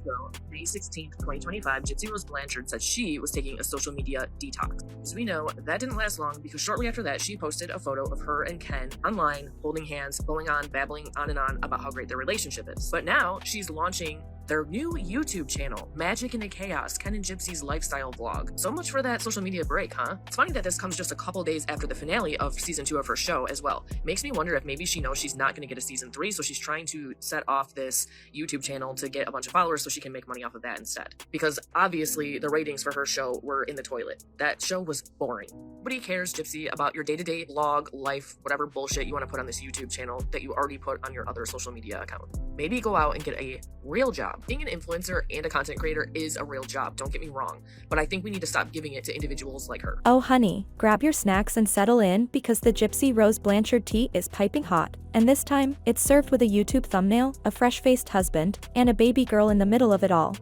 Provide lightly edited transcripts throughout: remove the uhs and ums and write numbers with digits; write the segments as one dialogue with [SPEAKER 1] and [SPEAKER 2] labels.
[SPEAKER 1] ago, May 16th, 2025, Gypsy Rose Blanchard said she was taking a social media detox. As we know, that didn't last long because shortly after that, she posted a photo of her and Ken online, holding hands, going on, babbling on and on about how great their relationship is. But now she's launching their new YouTube channel, Magic in the Chaos, Ken and Gypsy's lifestyle vlog. So much for that social media break, huh? It's funny that this comes just a couple days after the finale of season 2 of her show as well. Makes me wonder if maybe she knows she's not gonna get a season 3, so she's trying to set off this YouTube channel to get a bunch of followers so she can make money off of that instead. Because obviously the ratings for her show were in the toilet. That show was boring. Nobody cares, Gypsy, about your day-to-day vlog, life, whatever bullshit you want to put on this YouTube channel that you already put on your other social media account. Maybe go out and get a real job. Being an influencer and a content creator is a real job, don't get me wrong, but I think we need to stop giving it to individuals like her.
[SPEAKER 2] Oh honey, grab your snacks and settle in because the Gypsy Rose Blanchard tea is piping hot, and this time, it's served with a YouTube thumbnail, a fresh-faced husband, and a baby girl in the middle of it all.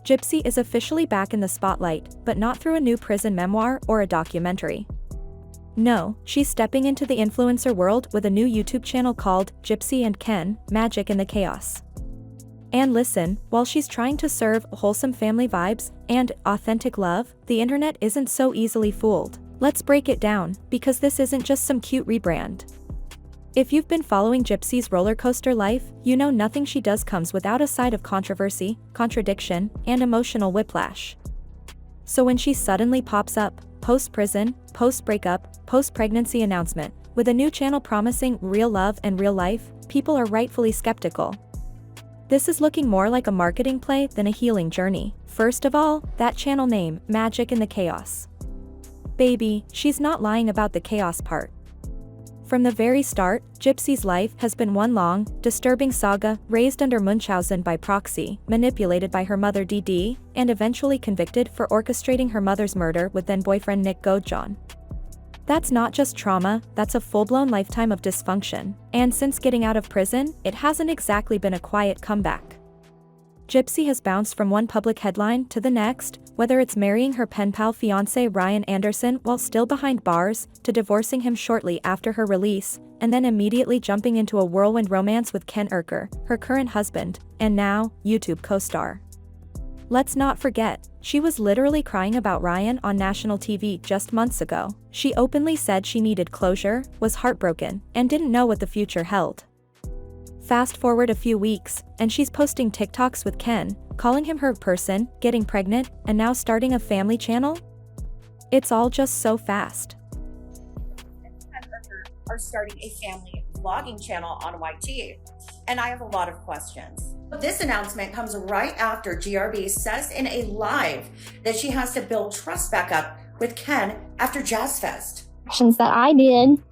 [SPEAKER 2] Gypsy is officially back in the spotlight, but not through a new prison memoir or a documentary. No, she's stepping into the influencer world with a new YouTube channel called Gypsy and Ken, Magic in the Chaos. And listen, while she's trying to serve wholesome family vibes and authentic love, the internet isn't so easily fooled. Let's break it down, because this isn't just some cute rebrand. If you've been following Gypsy's roller coaster life, you know nothing she does comes without a side of controversy, contradiction, and emotional whiplash. So when she suddenly pops up, post-prison, post-breakup, post-pregnancy announcement, with a new channel promising real love and real life, people are rightfully skeptical. This is looking more like a marketing play than a healing journey. First of all, that channel name, Magic in the Chaos. Baby, she's not lying about the chaos part. From the very start, Gypsy's life has been one long, disturbing saga, raised under Munchausen by proxy, manipulated by her mother Dee Dee, and eventually convicted for orchestrating her mother's murder with then-boyfriend Nick Gojon. That's not just trauma, that's a full-blown lifetime of dysfunction, and since getting out of prison, it hasn't exactly been a quiet comeback. Gypsy has bounced from one public headline to the next, whether it's marrying her pen pal fiancé Ryan Anderson while still behind bars, to divorcing him shortly after her release, and then immediately jumping into a whirlwind romance with Ken Urker, her current husband, and now, YouTube co-star. Let's not forget, she was literally crying about Ryan on national TV just months ago. She openly said she needed closure, was heartbroken, and didn't know what the future held. Fast forward a few weeks, and she's posting TikToks with Ken, calling him her person, getting pregnant, and now starting a family channel? It's all just so fast.
[SPEAKER 3] Are starting a family vlogging channel on YT, and I have a lot of questions. This announcement comes right after GRB says in a live that she has to build trust back up with Ken after Jazz Fest.
[SPEAKER 4] Actions that I did,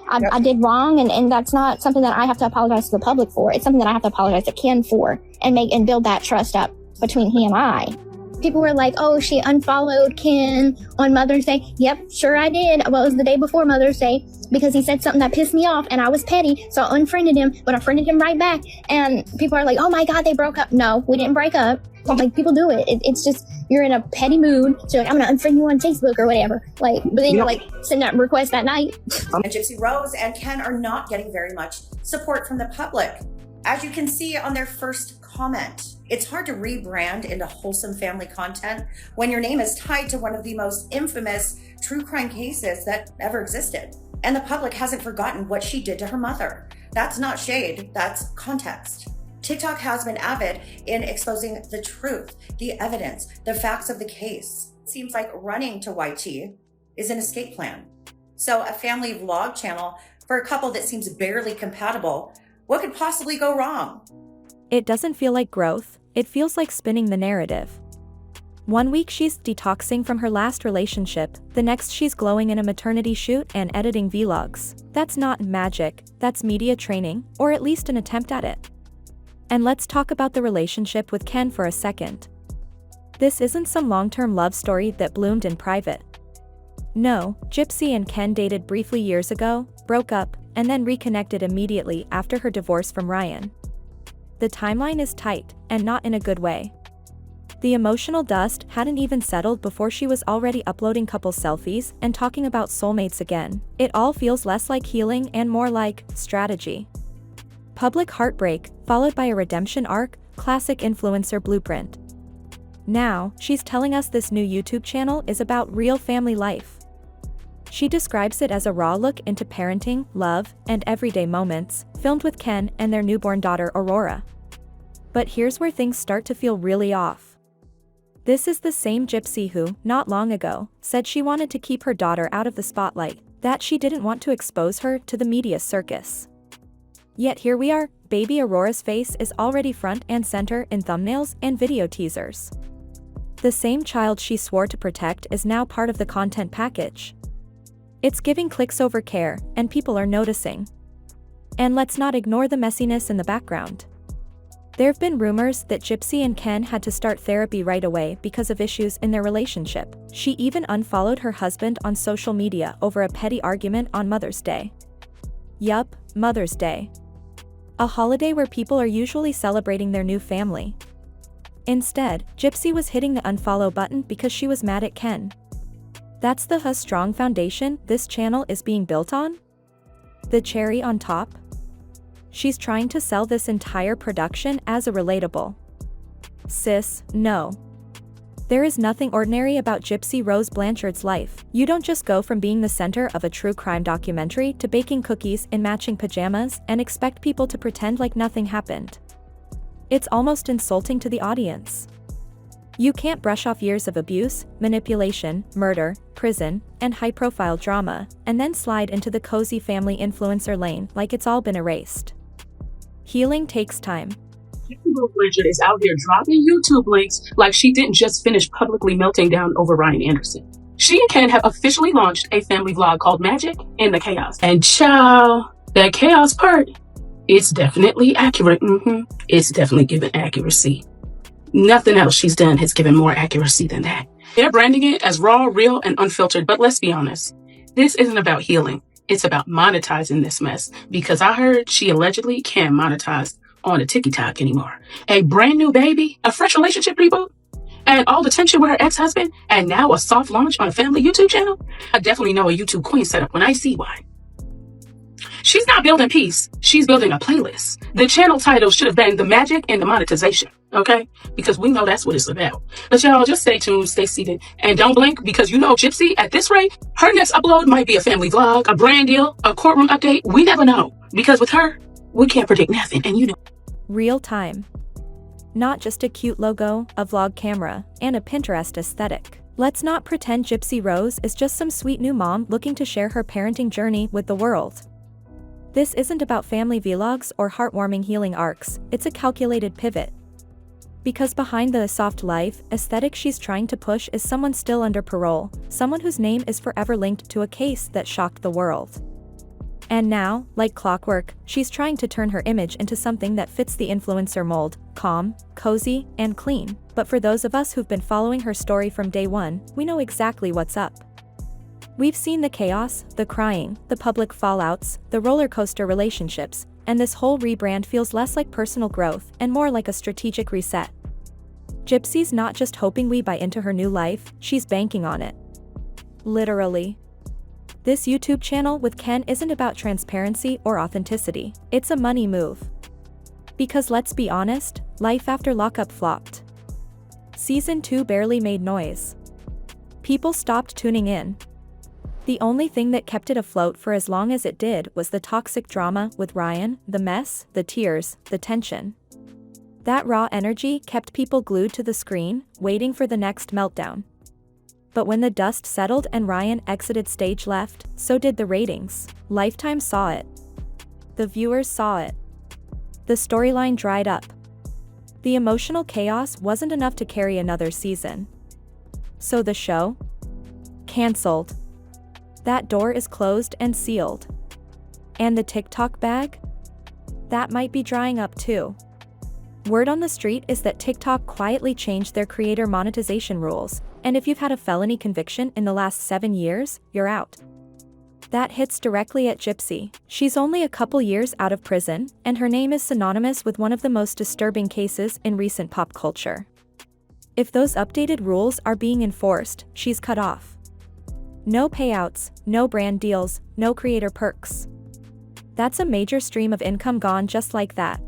[SPEAKER 4] I did wrong, and that's not something that I have to apologize to the public for. It's something that I have to apologize to Ken for and build that trust up between he and I. People were like, oh, she unfollowed Ken on Mother's Day. Yep, sure I did. Well, it was the day before Mother's Day because he said something that pissed me off and I was petty. So I unfriended him, but I friended him right back. And people are like, oh my God, they broke up. No, we didn't break up. Like, people do it. It's just, you're in a petty mood. So like, I'm going to unfriend you on Facebook or whatever. Like, but then you're like, send that request that night.
[SPEAKER 3] And Gypsy Rose and Ken are not getting very much support from the public. As you can see on their first comment, it's hard to rebrand into wholesome family content when your name is tied to one of the most infamous true crime cases that ever existed. And the public hasn't forgotten what she did to her mother. That's not shade, that's context. TikTok has been avid in exposing the truth, the evidence, the facts of the case. It seems like running to YT is an escape plan. So a family vlog channel for a couple that seems barely compatible, what could possibly go wrong?
[SPEAKER 2] It doesn't feel like growth, it feels like spinning the narrative. One week she's detoxing from her last relationship, the next she's glowing in a maternity shoot and editing vlogs. That's not magic, that's media training, or at least an attempt at it. And let's talk about the relationship with Ken for a second. This isn't some long-term love story that bloomed in private. No, Gypsy and Ken dated briefly years ago, broke up, and then reconnected immediately after her divorce from Ryan. The timeline is tight, and not in a good way. The emotional dust hadn't even settled before she was already uploading couple selfies and talking about soulmates again. It all feels less like healing and more like strategy. Public heartbreak, followed by a redemption arc, Classic influencer blueprint. Now, she's telling us this new YouTube channel is about real family life. She describes it as a raw look into parenting, love, and everyday moments, filmed with Ken and their newborn daughter Aurora. But here's where things start to feel really off. This is the same Gypsy who, not long ago, said she wanted to keep her daughter out of the spotlight, that she didn't want to expose her to the media circus. Yet here we are, baby Aurora's face is already front and center in thumbnails and video teasers. The same child she swore to protect is now part of the content package. It's giving clicks over care, and people are noticing. And let's not ignore the messiness in the background. There've been rumors that Gypsy and Ken had to start therapy right away because of issues in their relationship. She even unfollowed her husband on social media over a petty argument on Mother's Day. Yup, Mother's Day. A holiday where people are usually celebrating their new family. Instead, Gypsy was hitting the unfollow button because she was mad at Ken. That's the strong foundation this channel is being built on? The cherry on top? She's trying to sell this entire production as a relatable. Sis, no. There is nothing ordinary about Gypsy Rose Blanchard's life. You don't just go from being the center of a true crime documentary to baking cookies in matching pajamas and expect people to pretend like nothing happened. It's almost insulting to the audience. You can't brush off years of abuse, manipulation, murder, prison, and high-profile drama, and then slide into the cozy family influencer lane like it's all been erased. Healing takes time.
[SPEAKER 5] Gypsy Rose Blanchard is out here dropping YouTube links like she didn't just finish publicly melting down over Ryan Anderson. She and Ken have officially launched a family vlog called Magic in the Chaos. And child, that chaos part, it's definitely accurate. It's definitely given accuracy. Nothing else she's done has given more accuracy than that. They're branding it as raw, real, and unfiltered, but let's be honest. This isn't about healing. It's about monetizing this mess, because I heard she allegedly can't monetize on a TikTok anymore. A brand new baby, a fresh relationship reboot, and all the tension with her ex-husband, and now a soft launch on a family YouTube channel? I definitely know a YouTube queen setup when I see one. She's not building peace. She's building a playlist. The channel title should have been The Magic and the Monetization, okay? Because we know that's what it's about. But y'all, just stay tuned, stay seated, and don't blink, because you know Gypsy, at this rate, her next upload might be a family vlog, a brand deal, a courtroom update. We never know. Because with her, we can't predict nothing, and you know.
[SPEAKER 2] Real time. Not just a cute logo, a vlog camera, and a Pinterest aesthetic. Let's not pretend Gypsy Rose is just some sweet new mom looking to share her parenting journey with the world. This isn't about family vlogs or heartwarming healing arcs, it's a calculated pivot. Because behind the soft life aesthetic she's trying to push is someone still under parole, someone whose name is forever linked to a case that shocked the world. And now, like clockwork, she's trying to turn her image into something that fits the influencer mold, calm, cozy, and clean. But for those of us who've been following her story from day one, we know exactly what's up. We've seen the chaos, the crying, the public fallouts, the roller coaster relationships, and this whole rebrand feels less like personal growth and more like a strategic reset. Gypsy's not just hoping we buy into her new life, she's banking on it. Literally. This YouTube channel with Ken isn't about transparency or authenticity, it's a money move. Because let's be honest, life after lockup flopped. Season 2 barely made noise. People stopped tuning in. The only thing that kept it afloat for as long as it did was the toxic drama with Ryan, the mess, the tears, the tension. That raw energy kept people glued to the screen, waiting for the next meltdown. But when the dust settled and Ryan exited stage left, so did the ratings. Lifetime saw it. The viewers saw it. The storyline dried up. The emotional chaos wasn't enough to carry another season. So the show? Cancelled. That door is closed and sealed. And the TikTok bag? That might be drying up too. Word on the street is that TikTok quietly changed their creator monetization rules, and if you've had a felony conviction in the last 7 years, you're out. That hits directly at Gypsy. She's only a couple years out of prison, and her name is synonymous with one of the most disturbing cases in recent pop culture. If those updated rules are being enforced, she's cut off. No payouts, no brand deals, no creator perks. That's a major stream of income gone just like that.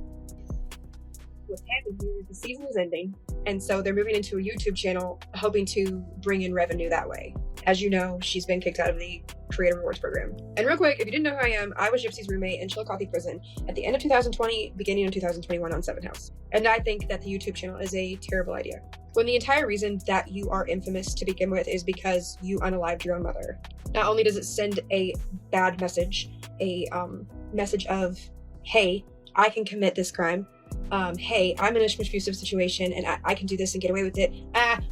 [SPEAKER 6] what's happened here is the season is ending, and so they're moving into a YouTube channel hoping to bring in revenue that way. As you know, she's been kicked out of the Creator Rewards program. And real quick, if you didn't know who I am, I was Gypsy's roommate in Chillicothe Prison at the end of 2020, beginning of 2021 on Seven House. And I think that the YouTube channel is a terrible idea, when the entire reason that you are infamous to begin with is because you unalived your own mother. Not only does it send a bad message, a message of, hey, I can commit this crime. Hey, I'm in a abusive situation and I can do this and get away with it.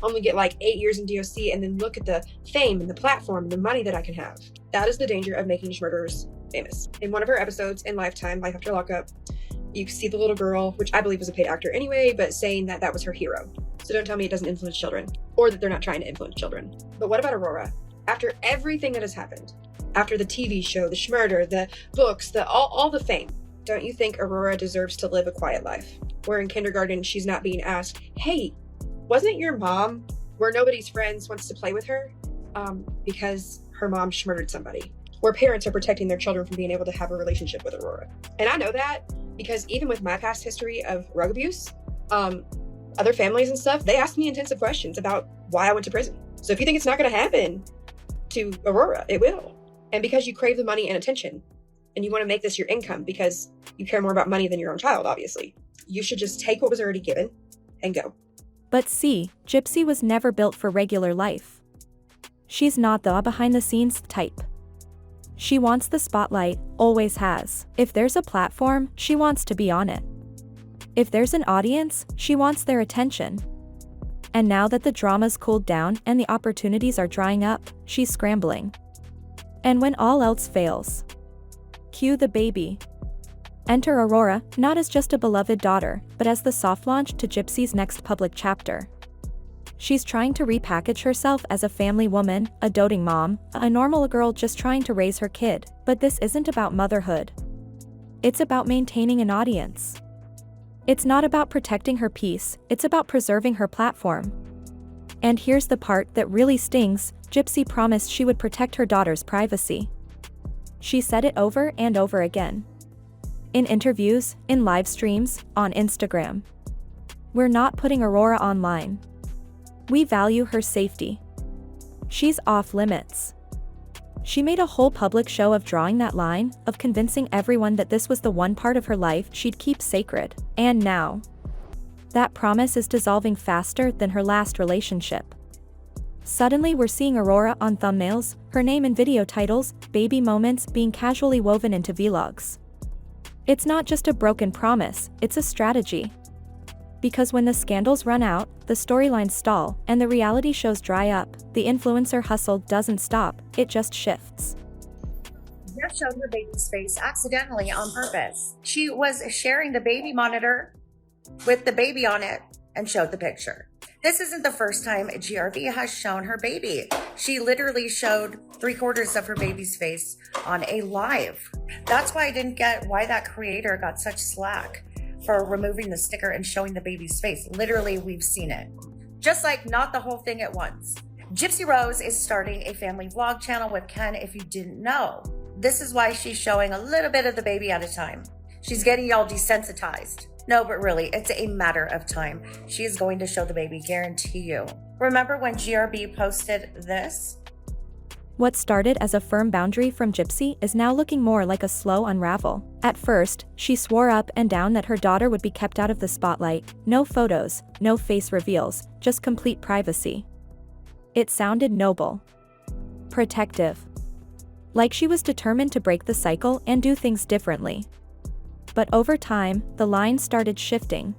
[SPEAKER 6] Only get like 8 years in DOC, and then look at the fame and the platform and the money that I can have. That is the danger of making murderers famous. In one of her episodes in Lifetime, Life After Lockup, you can see the little girl, which I believe was a paid actor anyway, but saying that that was her hero. So don't tell me it doesn't influence children, or that they're not trying to influence children. But what about Aurora? After everything that has happened, after the TV show, the schmurder, the books, all the fame, don't you think Aurora deserves to live a quiet life? Where in kindergarten, she's not being asked, hey, wasn't your mom where nobody's friends wants to play with her? Because her mom schmurdered somebody. Where parents are protecting their children from being able to have a relationship with Aurora. And I know that because even with my past history of rug abuse, other families and stuff, they ask me intensive questions about why I went to prison. So if you think it's not gonna happen to Aurora, it will. And because you crave the money and attention, and you want to make this your income because you care more about money than your own child, obviously, you should just take what was already given and go.
[SPEAKER 2] But see, Gypsy was never built for regular life. She's not the behind-the-scenes type. She wants the spotlight, always has. If there's a platform, she wants to be on it. If there's an audience, she wants their attention. And now that the drama's cooled down and the opportunities are drying up, she's scrambling. And when all else fails, cue the baby. Enter Aurora, not as just a beloved daughter, but as the soft launch to Gypsy's next public chapter. She's trying to repackage herself as a family woman, a doting mom, a normal girl just trying to raise her kid. But this isn't about motherhood. It's about maintaining an audience. It's not about protecting her peace, it's about preserving her platform. And here's the part that really stings: Gypsy promised she would protect her daughter's privacy. She said it over and over again. In interviews, in live streams, on Instagram. We're not putting Aurora online. We value her safety. She's off limits. She made a whole public show of drawing that line, of convincing everyone that this was the one part of her life she'd keep sacred. And now, that promise is dissolving faster than her last relationship. Suddenly we're seeing Aurora on thumbnails, her name in video titles, baby moments being casually woven into vlogs. It's not just a broken promise, it's a strategy. Because when the scandals run out, the storylines stall, and the reality shows dry up, the influencer hustle doesn't stop, it just shifts.
[SPEAKER 3] Jeff showed her baby's face accidentally on purpose. She was sharing the baby monitor with the baby on it and showed the picture. This isn't the first time GRV has shown her baby. She literally showed 3/4 of her baby's face on a live. That's why I didn't get why that creator got such slack for removing the sticker and showing the baby's face. Literally, we've seen it. Just like not the whole thing at once. Gypsy Rose is starting a family vlog channel with Ken, if you didn't know. This is why she's showing a little bit of the baby at a time. She's getting y'all desensitized. No, but really, it's a matter of time. She is going to show the baby, guarantee you. Remember when GRB posted this?
[SPEAKER 2] What started as a firm boundary from Gypsy is now looking more like a slow unravel. At first, she swore up and down that her daughter would be kept out of the spotlight. No photos, no face reveals, just complete privacy. It sounded noble. Protective. Like she was determined to break the cycle and do things differently. But over time, the line started shifting.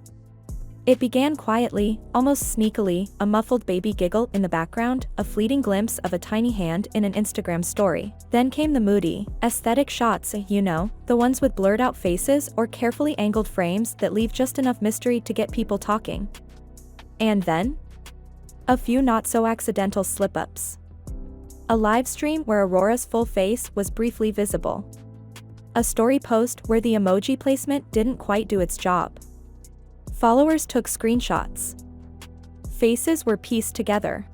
[SPEAKER 2] It began quietly, almost sneakily, a muffled baby giggle in the background, a fleeting glimpse of a tiny hand in an Instagram story. Then came the moody, aesthetic shots, you know, the ones with blurred out faces or carefully angled frames that leave just enough mystery to get people talking. And then? A few not so accidental slip-ups. A live stream where Aurora's full face was briefly visible. A story post where the emoji placement didn't quite do its job. Followers took screenshots. Faces were pieced together.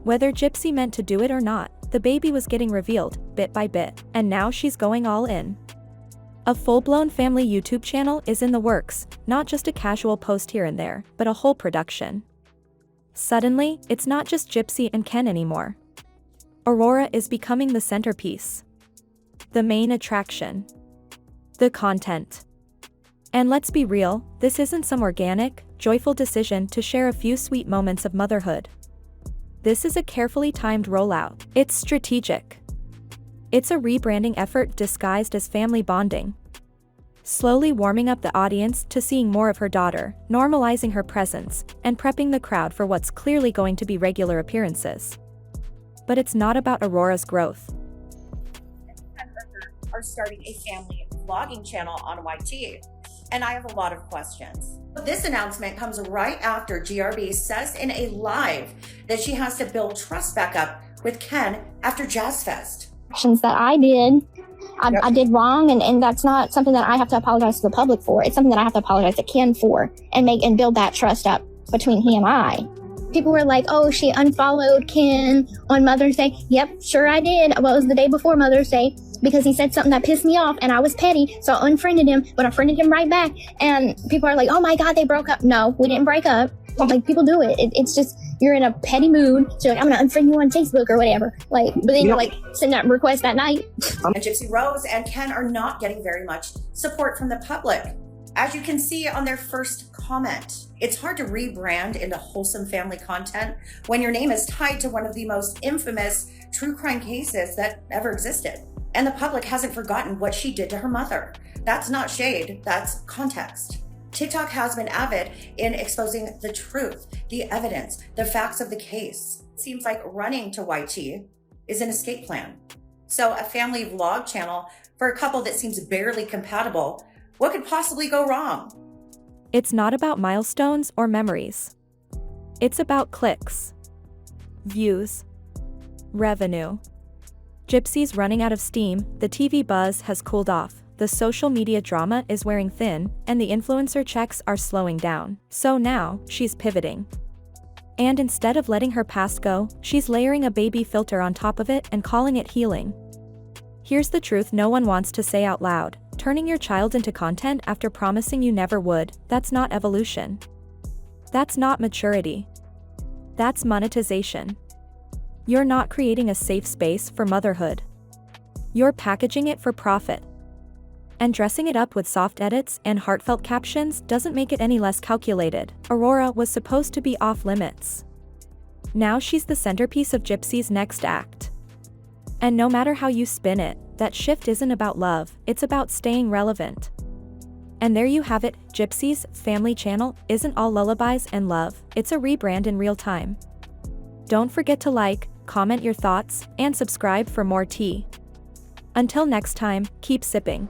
[SPEAKER 2] Whether Gypsy meant to do it or not, the baby was getting revealed, bit by bit, and now she's going all in. A full-blown family YouTube channel is in the works, not just a casual post here and there, but a whole production. Suddenly, it's not just Gypsy and Ken anymore. Aurora is becoming the centerpiece. The main attraction. The content. And let's be real, this isn't some organic, joyful decision to share a few sweet moments of motherhood. This is a carefully timed rollout. It's strategic. It's a rebranding effort disguised as family bonding. Slowly warming up the audience to seeing more of her daughter, normalizing her presence, and prepping the crowd for what's clearly going to be regular appearances. But it's not about Aurora's growth.
[SPEAKER 3] Are starting a family vlogging channel on YT, and I have a lot of questions. This announcement comes right after GRB says in a live that she has to build trust back up with Ken after Jazz Fest.
[SPEAKER 4] Actions that I did, I did wrong, and that's not something that I have to apologize to the public for. It's something that I have to apologize to Ken for and build that trust up between he and I. People were like, oh, she unfollowed Ken on Mother's Day. Yep, sure I did. Well, it was the day before Mother's Day because he said something that pissed me off and I was petty. So I unfriended him, but I friended him right back. And people are like, oh my God, they broke up. No, we didn't break up. Like, people do it. It's just, you're in a petty mood. So like, I'm going to unfriend you on Facebook or whatever. Like, but then you're like, send that request that night.
[SPEAKER 3] And Gypsy Rose and Ken are not getting very much support from the public. As you can see on their first comment, it's hard to rebrand into wholesome family content when your name is tied to one of the most infamous true crime cases that ever existed. And the public hasn't forgotten what she did to her mother. That's not shade, that's context. TikTok has been avid in exposing the truth, the evidence, the facts of the case. It seems like running to YT is an escape plan. So a family vlog channel for a couple that seems barely compatible, what could possibly go wrong?
[SPEAKER 2] It's not about milestones or memories. It's about clicks, views, revenue. Gypsy's running out of steam, the TV buzz has cooled off, the social media drama is wearing thin, and the influencer checks are slowing down. So now, she's pivoting. And instead of letting her past go, she's layering a baby filter on top of it and calling it healing. Here's the truth no one wants to say out loud. Turning your child into content after promising you never would, that's not evolution. That's not maturity. That's monetization. You're not creating a safe space for motherhood. You're packaging it for profit. And dressing it up with soft edits and heartfelt captions doesn't make it any less calculated. Aurora was supposed to be off limits. Now she's the centerpiece of Gypsy's next act. And no matter how you spin it, that shift isn't about love, it's about staying relevant. And there you have it, Gypsy's family channel isn't all lullabies and love, it's a rebrand in real time. Don't forget to like, comment your thoughts, and subscribe for more tea. Until next time, keep sipping.